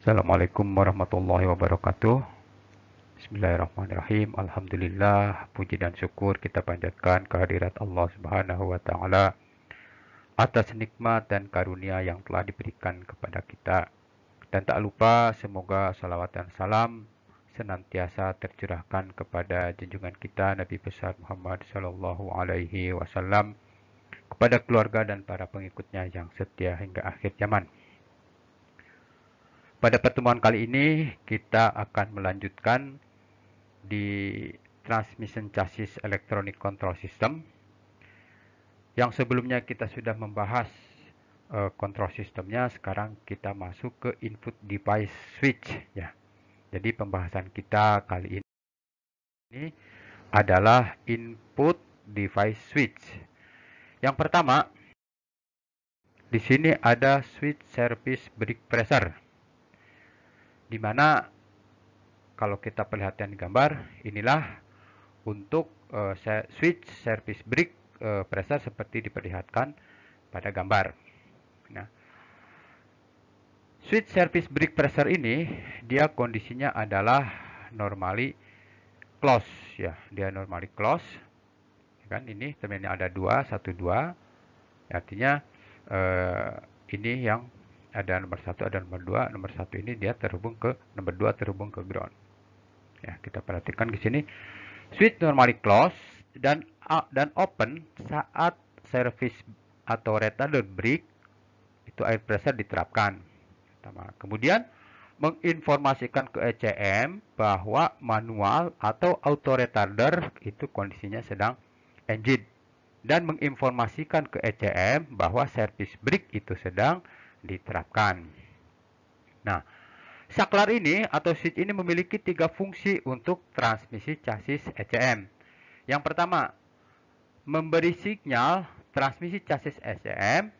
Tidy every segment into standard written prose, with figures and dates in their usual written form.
Assalamualaikum warahmatullahi wabarakatuh. Bismillahirrahmanirrahim. Alhamdulillah, puji dan syukur kita panjatkan kehadirat Allah Subhanahu wa taala atas nikmat dan karunia yang telah diberikan kepada kita. Dan tak lupa semoga salawat dan salam senantiasa tercurahkan kepada junjungan kita Nabi besar Muhammad sallallahu alaihi wasallam, kepada keluarga dan para pengikutnya yang setia hingga akhir zaman. Pada pertemuan kali ini kita akan melanjutkan di Transmission Chassis Electronic Control System. Yang sebelumnya kita sudah membahas control sistemnya, sekarang kita masuk ke input device switch ya. Jadi pembahasan kita kali ini adalah input device switch. Yang pertama, di sini ada switch service break pressure, di mana kalau kita perhatikan di gambar, inilah untuk switch service break pressure seperti diperlihatkan pada gambar. Nah, switch service break pressure ini dia kondisinya adalah normally close ya, dia normally close. Kan ini terminalnya ada 2, 1, 2. Artinya ini yang ada nomor 1, ada nomor 2. Nomor 1 ini dia terhubung ke nomor 2 terhubung ke ground. Ya, kita perhatikan di sini. Switch normally close dan open saat service atau retarder break itu air pressure diterapkan. Kemudian menginformasikan ke ECM bahwa manual atau auto retarder itu kondisinya sedang engaged, dan menginformasikan ke ECM bahwa service break itu sedang diterapkan. Nah, saklar ini atau switch ini memiliki 3 fungsi untuk transmisi chassis ECM. Yang pertama, memberi sinyal transmisi chassis ECM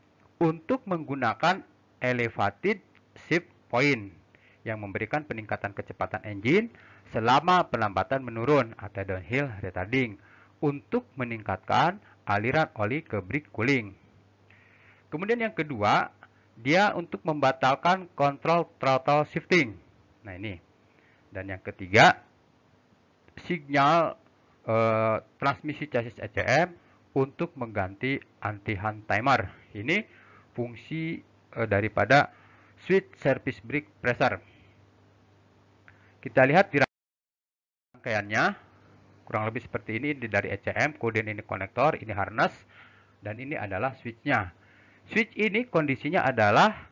untuk menggunakan elevated shift point yang memberikan peningkatan kecepatan engine selama pelambatan menurun atau downhill retarding untuk meningkatkan aliran oli ke break cooling. Kemudian yang kedua, dia untuk membatalkan control throttle shifting. Nah ini. Dan yang ketiga, sinyal transmisi chassis ECM untuk mengganti anti-hunt timer. Ini fungsi daripada switch service break pressure. Kita lihat di rangkaiannya kurang lebih seperti ini. Dari ECM, kemudian ini konektor, ini harness, dan ini adalah switchnya. Switch ini kondisinya adalah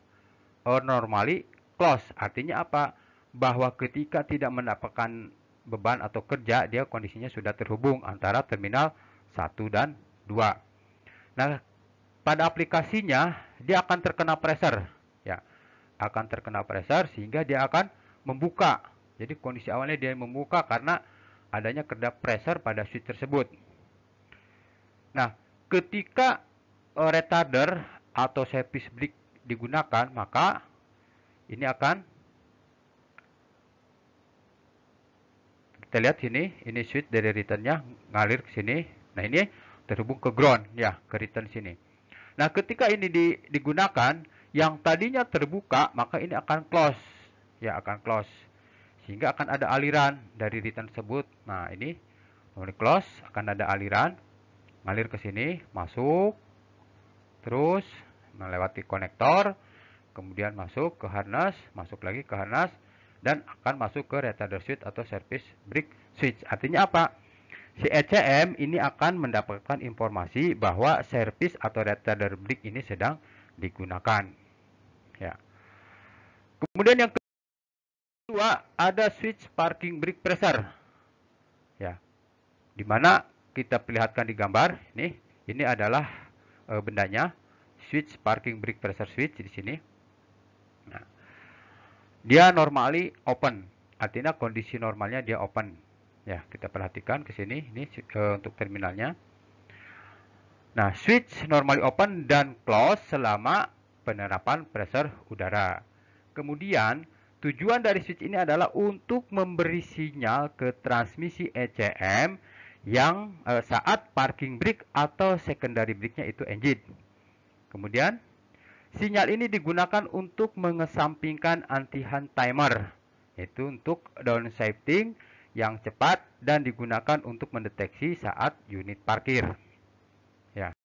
normally close. Artinya apa? Bahwa ketika tidak mendapatkan beban atau kerja, dia kondisinya sudah terhubung antara terminal 1 dan 2. Nah, pada aplikasinya dia akan terkena pressure ya. Akan terkena pressure sehingga dia akan membuka. Jadi kondisi awalnya dia membuka karena adanya kedap pressure pada switch tersebut. Nah, ketika retarder atau service break digunakan, maka ini akan kita lihat sini, ini switch dari returnnya ngalir ke sini. Nah, ini terhubung ke ground ya, ke return sini. Nah, ketika ini digunakan, yang tadinya terbuka, maka ini akan close ya, akan close. Sehingga akan ada aliran dari return tersebut. Nah, ini close, akan ada aliran ngalir ke sini, masuk, terus melewati konektor, kemudian masuk ke harness, masuk lagi ke harness, dan akan masuk ke retarder switch atau service break switch. Artinya apa? Si ECM ini akan mendapatkan informasi bahwa service atau retarder break ini sedang digunakan. Ya. Kemudian yang kedua ada switch parking brake pressure. Ya. Di mana kita perlihatkan di gambar ini adalah bendanya, switch parking brake pressure switch di sini. Nah, dia normally open, artinya kondisi normalnya dia open. Ya, kita perhatikan ke sini, ini untuk terminalnya. Nah, switch normally open dan close selama penerapan pressure udara. Kemudian, tujuan dari switch ini adalah untuk memberi sinyal ke transmisi ECM yang saat parking brake atau secondary brake-nya itu engaged. Kemudian, Sinyal ini digunakan untuk mengesampingkan anti-hunt timer, yaitu untuk downshifting yang cepat dan digunakan untuk mendeteksi saat unit parkir. Ya.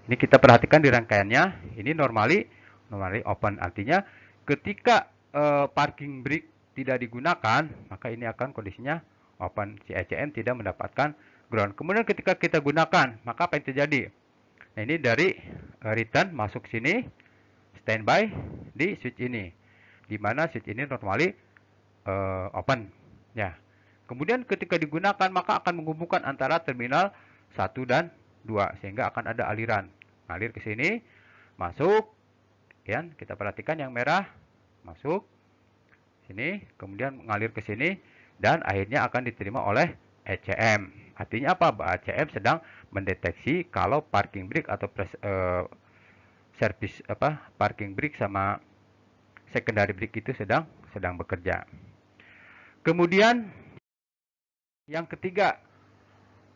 Ini kita perhatikan di rangkaiannya, ini normally open, artinya ketika parking brake tidak digunakan, maka ini akan kondisinya open, si ECM tidak mendapatkan ground. Kemudian ketika kita gunakan, maka apa yang terjadi? Nah, ini dari return masuk sini, standby di switch ini, di mana switch ini normally open. Ya. Kemudian ketika digunakan, maka akan menghubungkan antara terminal 1 dan 2, sehingga akan ada aliran. Ngalir ke sini, masuk, ya, kita perhatikan yang merah, masuk, sini, kemudian mengalir ke sini, dan akhirnya akan diterima oleh ECM. Artinya apa? ECM sedang mendeteksi kalau parking brake atau service parking brake sama secondary brake itu sedang bekerja. Kemudian yang ketiga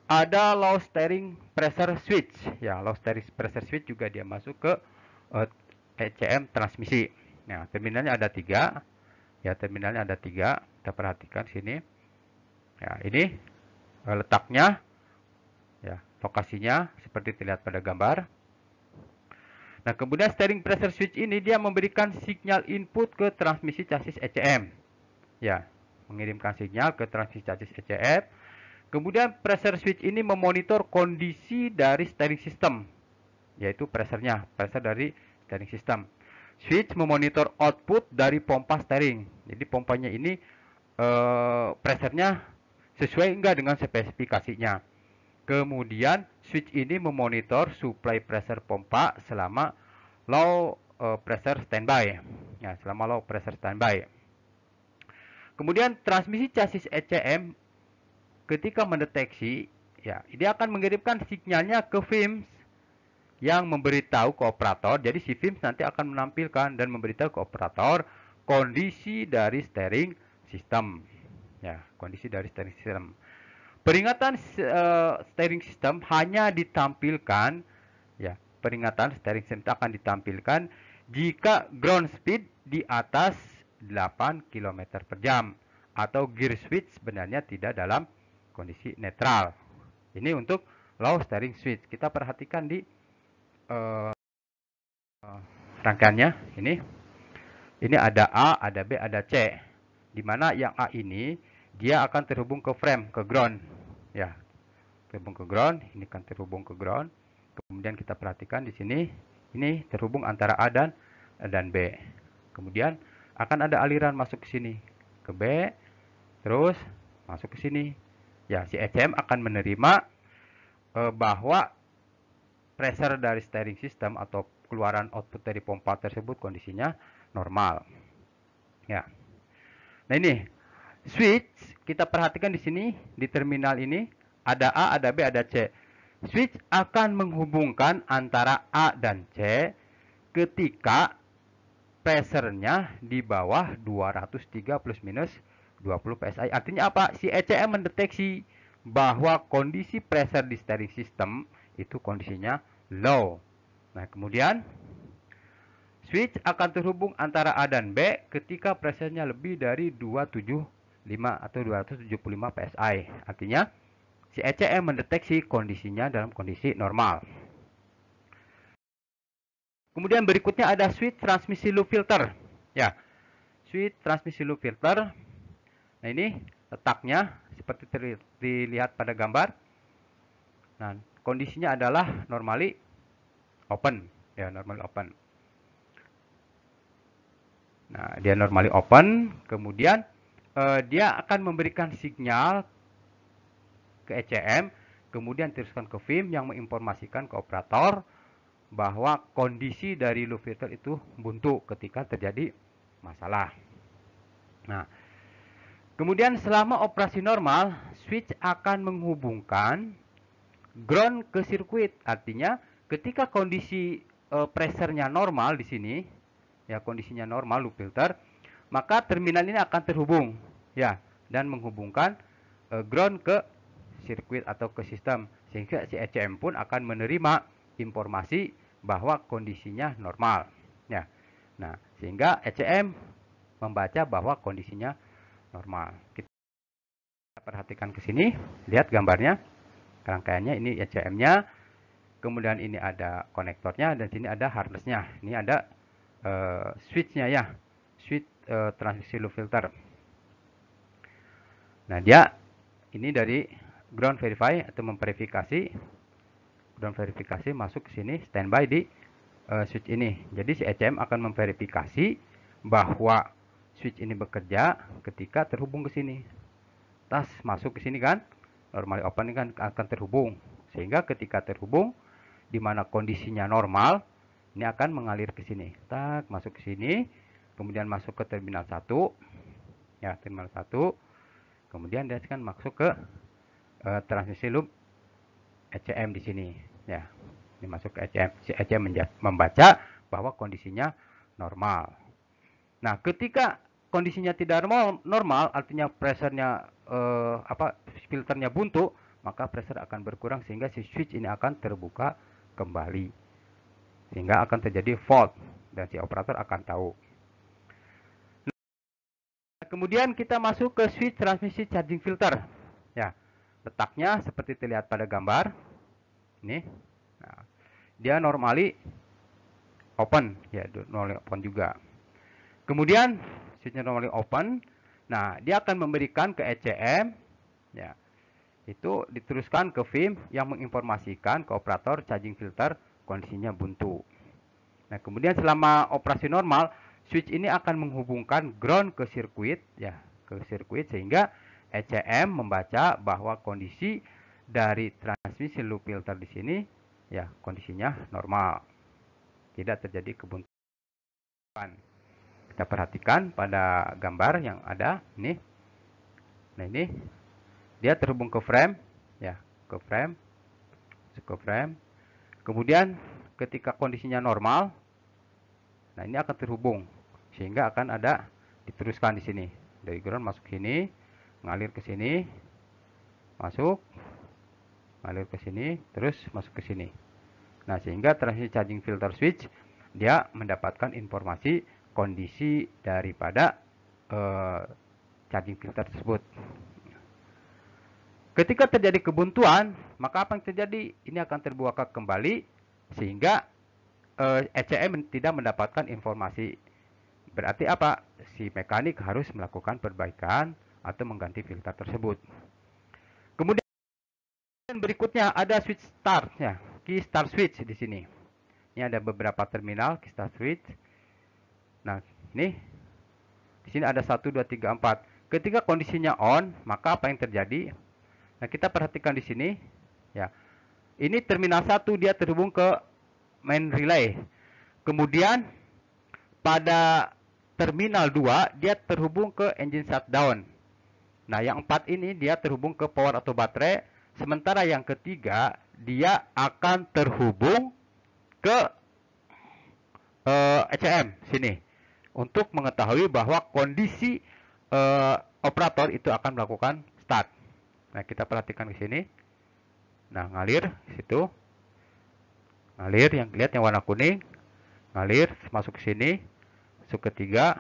ada low steering pressure switch. Ya, low steering pressure switch juga dia masuk ke ECM transmisi. Nah, terminalnya ada 3. Ya, terminalnya ada 3. Kita perhatikan sini. Ya, ini letaknya, ya, lokasinya seperti terlihat pada gambar. Nah, kemudian steering pressure switch ini dia memberikan sinyal input ke transmisi chassis ECM. Ya, mengirimkan sinyal ke transmisi chassis ECM. Kemudian pressure switch ini memonitor kondisi dari steering system, yaitu pressure dari steering system. Switch memonitor output dari pompa steering. Jadi pompanya ini pressure-nya sesuai enggak dengan spesifikasinya. Kemudian switch ini memonitor supply pressure pompa selama low pressure standby. Ya, selama low pressure standby. Kemudian transmisi chassis ECM ketika mendeteksi, ya, dia akan mengirimkan sinyalnya ke FIMS yang memberitahu ke operator. Jadi si FIMS nanti akan menampilkan dan memberitahu ke operator kondisi dari steering system. Ya, kondisi dari steering system. Peringatan steering system hanya ditampilkan, ya, peringatan steering system akan ditampilkan jika ground speed di atas 8 km per jam atau gear switch sebenarnya tidak dalam kondisi netral. Ini untuk low steering switch. Kita perhatikan di rangkaiannya ini. Ini ada A, ada B, ada C. Di mana yang A ini dia akan terhubung ke frame, ke ground. Ya, terhubung ke ground. Ini kan terhubung ke ground. Kemudian kita perhatikan di sini, ini terhubung antara A dan B. Kemudian akan ada aliran masuk ke sini, ke B, terus masuk ke sini. Ya, si ECM akan menerima bahwa pressure dari steering system atau keluaran output dari pompa tersebut kondisinya normal. Ya. Nah, ini switch kita perhatikan di sini, di terminal ini ada A, ada B, ada C. Switch akan menghubungkan antara A dan C ketika pressure-nya di bawah 203 plus minus 20 PSI. Artinya apa? Si ECM mendeteksi bahwa kondisi pressure di steering system itu kondisinya low. Nah, kemudian switch akan terhubung antara A dan B ketika pressure-nya lebih dari 275 atau 275 PSI. Artinya si ECM mendeteksi kondisinya dalam kondisi normal. Kemudian berikutnya ada switch transmisi loop filter. Ya, switch transmisi loop filter. Nah, ini letaknya seperti dilihat pada gambar. Nah, kondisinya adalah normally open. Ya, normally open. Nah, dia normally open. Kemudian dia akan memberikan sinyal ke ECM. Kemudian teruskan ke FIM yang menginformasikan ke operator bahwa kondisi dari loop filter itu buntu ketika terjadi masalah. Nah, kemudian selama operasi normal, switch akan menghubungkan ground ke sirkuit. Artinya ketika kondisi pressure-nya normal di sini, ya, kondisinya normal loop filter, maka terminal ini akan terhubung, ya, dan menghubungkan ground ke sirkuit atau ke sistem, sehingga si ECM pun akan menerima informasi bahwa kondisinya normal. Ya. Nah, sehingga ECM membaca bahwa kondisinya normal. Kita perhatikan ke sini, lihat gambarnya. Rangkaiannya ini ECM-nya, kemudian ini ada konektornya, dan sini ada harness-nya. Ini ada switch-nya ya, switch transmisi loop filter. Nah, dia ini dari ground verify atau memverifikasi, ground verifikasi masuk ke sini, standby di switch ini. Jadi si ECM akan memverifikasi bahwa switch ini bekerja ketika terhubung ke sini. Tas masuk ke sini kan, normally open ini kan akan terhubung. Sehingga ketika terhubung, di mana kondisinya normal, ini akan mengalir ke sini. Tak, masuk ke sini, kemudian masuk ke terminal 1. Ya, terminal 1. Kemudian dia akan masuk ke transmisi loop ECM di sini. Ya, ini masuk ke ECM. Si ECM membaca bahwa kondisinya normal. Nah, ketika kondisinya tidak normal, artinya pressure-nya filternya buntu, maka pressure akan berkurang sehingga si switch ini akan terbuka kembali. Sehingga akan terjadi fault dan si operator akan tahu. Nah, kemudian kita masuk ke switch transmisi charging filter. Ya, letaknya seperti terlihat pada gambar. Ini. Nah, dia normally open, ya, normally open juga. Kemudian switchnya normally open. Nah, dia akan memberikan ke ECM, ya, itu diteruskan ke VIM yang menginformasikan ke operator charging filter kondisinya buntu. Nah, kemudian selama operasi normal, switch ini akan menghubungkan ground ke sirkuit, ya, ke sirkuit, sehingga ECM membaca bahwa kondisi dari transmisi loop filter di sini, ya, kondisinya normal, tidak terjadi kebuntuan. Kita perhatikan pada gambar yang ada ini. Nah, ini dia terhubung ke frame, ya, ke frame, ke frame. Kemudian ketika kondisinya normal, nah ini akan terhubung sehingga akan ada diteruskan di sini dari ground masuk sini, ngalir ke sini, masuk, ngalir ke sini, terus masuk ke sini. Nah, sehingga transmisi charging filter switch dia mendapatkan informasi kondisi daripada charging filter tersebut. Ketika terjadi kebuntuan, maka apa yang terjadi? Ini akan terbuka kembali sehingga ECM tidak mendapatkan informasi. Berarti apa? Si mekanik harus melakukan perbaikan atau mengganti filter tersebut. Kemudian berikutnya ada switch start, ya, key start switch di sini. Ini ada beberapa terminal key start switch. Nah, ini di sini ada 1, 2, 3, 4. Ketika kondisinya on, maka apa yang terjadi? Nah, kita perhatikan di sini, ya. Ini terminal 1 dia terhubung ke main relay. Kemudian pada terminal 2 dia terhubung ke engine shutdown. Nah, yang 4 ini dia terhubung ke power atau baterai. Sementara yang ketiga dia akan terhubung ke ECM sini untuk mengetahui bahwa kondisi operator itu akan melakukan start. Nah, kita perhatikan di sini. Nah, ngalir situ. Ngalir, yang lihat yang warna kuning. Ngalir masuk ke sini. Masuk ke 3.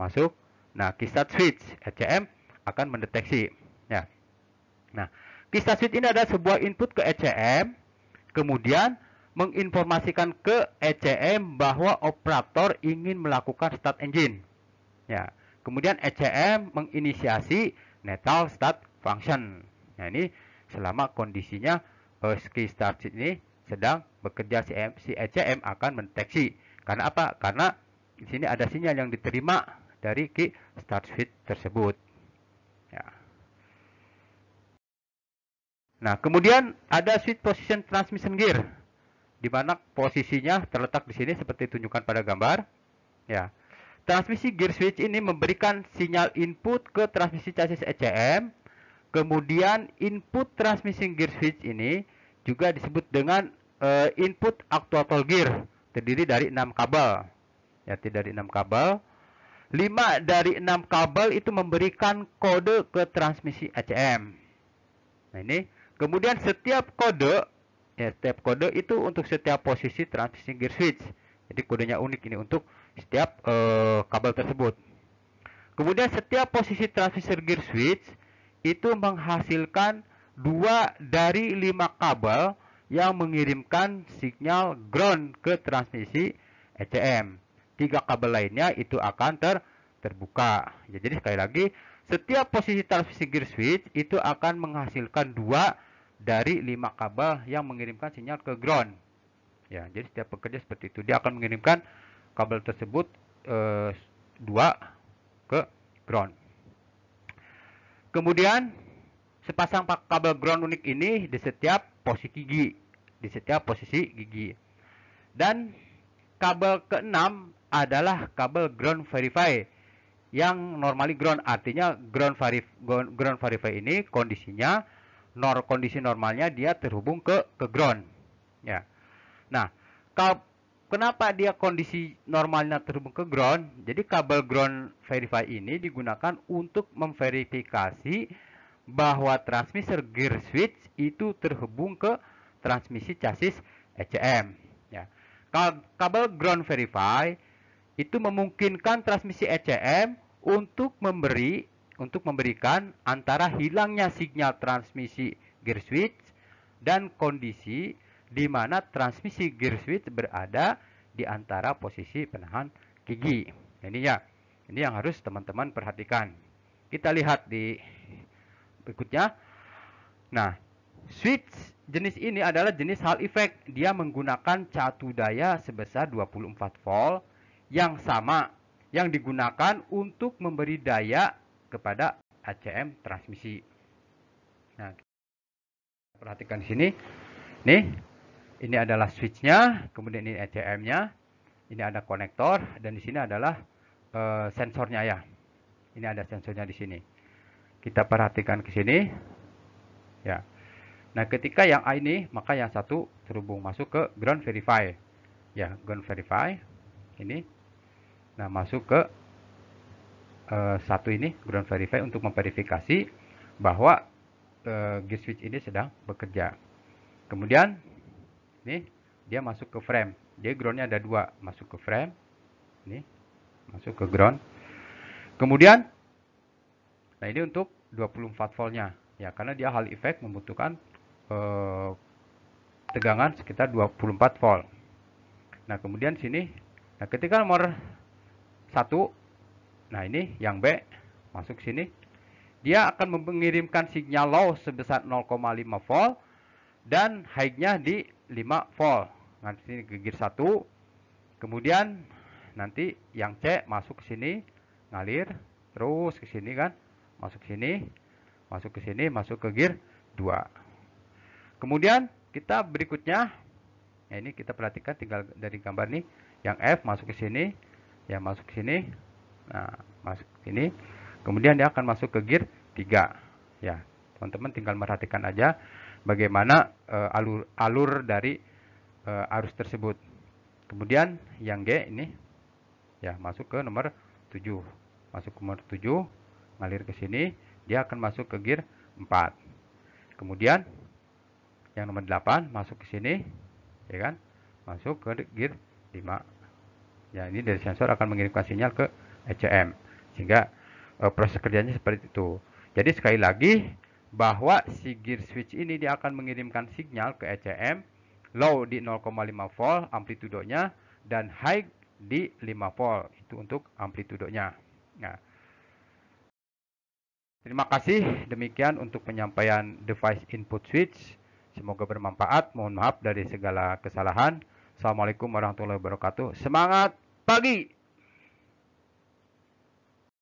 Masuk. Nah, key start switch ECM akan mendeteksi, ya. Nah, key start switch ini ada sebuah input ke ECM, kemudian menginformasikan ke ECM bahwa operator ingin melakukan start engine. Ya, kemudian ECM menginisiasi neutral start function. Nah, ini selama kondisinya key start switch ini sedang bekerja, si ECM akan mendeteksi. Karena apa? Karena di sini ada sinyal yang diterima dari key start switch tersebut. Ya. Nah, kemudian ada switch position transmission gear, di mana posisinya terletak di sini seperti ditunjukkan pada gambar. Ya, transmisi gear switch ini memberikan sinyal input ke transmisi chassis ECM. Kemudian input transmisi gear switch ini juga disebut dengan input actuator gear, terdiri dari 6 kabel. Ya, dari 6 kabel. 5 dari 6 kabel itu memberikan kode ke transmisi ECM. Nah, ini kemudian setiap kode Ya, setiap kode itu untuk setiap posisi transmisi gear switch. Jadi kodenya unik ini untuk setiap kabel tersebut. Kemudian setiap posisi transistor gear switch itu menghasilkan 2 dari 5 kabel yang mengirimkan sinyal ground ke transmisi ECM. 3 kabel lainnya itu akan terbuka. Ya, jadi sekali lagi, setiap posisi transmisi gear switch itu akan menghasilkan 2 dari 5 kabel yang mengirimkan sinyal ke ground. Ya, jadi setiap bekerja seperti itu. Dia akan mengirimkan kabel tersebut 2 ke ground. Kemudian sepasang kabel ground unik ini di setiap posisi gigi. Dan kabel keenam adalah kabel ground verify yang normally ground, artinya ground verify ini kondisinya kondisi normalnya dia terhubung ke ground. Ya. Nah, kenapa dia kondisi normalnya terhubung ke ground? Jadi kabel ground verify ini digunakan untuk memverifikasi bahwa transmitter gear switch itu terhubung ke transmisi chassis ECM. Ya. Kabel ground verify itu memungkinkan transmisi ECM untuk memberikan antara hilangnya sinyal transmisi gear switch dan kondisi di mana transmisi gear switch berada di antara posisi penahan gigi. Ini yang harus teman-teman perhatikan. Kita lihat di berikutnya. Nah, switch jenis ini adalah jenis Hall effect. Dia menggunakan catu daya sebesar 24 volt yang sama yang digunakan untuk memberi daya kepada ECM transmisi. Nah, perhatikan di sini. Nih, ini adalah switch-nya, kemudian ini ECM-nya, ini ada konektor, dan di sini adalah sensornya ya. Ini ada sensornya di sini. Kita perhatikan ke sini, ya. Nah, ketika yang A ini, maka yang satu terhubung masuk ke ground verify, ya, ground verify, ini. Nah, masuk ke satu ini ground verify untuk memverifikasi bahwa gear switch ini sedang bekerja. Kemudian ini dia masuk ke frame. Jadi groundnya ada 2, masuk ke frame, ini masuk ke ground. Kemudian, nah ini untuk 24 voltnya, ya karena dia Hall effect membutuhkan tegangan sekitar 24 volt. Nah kemudian sini, nah ketika nomor 1, nah ini yang B masuk sini, dia akan mengirimkan sinyal low sebesar 0,5 volt dan high-nya di 5 volt. Nanti sini ke gear 1. Kemudian nanti yang C masuk ke sini, ngalir terus ke sini kan, masuk ke sini, masuk ke sini, masuk ke gear 2. Kemudian kita berikutnya, ya ini kita perhatikan tinggal dari gambar nih, yang F masuk ke sini, ya masuk ke sini, nah masuk ke sini, kemudian dia akan masuk ke gear 3. Ya, teman-teman tinggal perhatikan aja bagaimana alur dari arus tersebut. Kemudian yang G ini ya masuk ke nomor 7. Masuk ke nomor 7, ngalir ke sini, dia akan masuk ke gear 4. Kemudian yang nomor 8 masuk ke sini, ya kan? Masuk ke gear 5. Ya, ini dari sensor akan mengirimkan sinyal ke ECM. Sehingga proses kerjanya seperti itu. Jadi sekali lagi bahwa si gear switch ini dia akan mengirimkan sinyal ke ECM, low di 0,5 volt amplitudenya dan high di 5 volt, itu untuk amplitudenya. Nah, terima kasih, demikian untuk penyampaian device input switch. Semoga bermanfaat. Mohon maaf dari segala kesalahan. Assalamualaikum warahmatullahi wabarakatuh. Semangat pagi!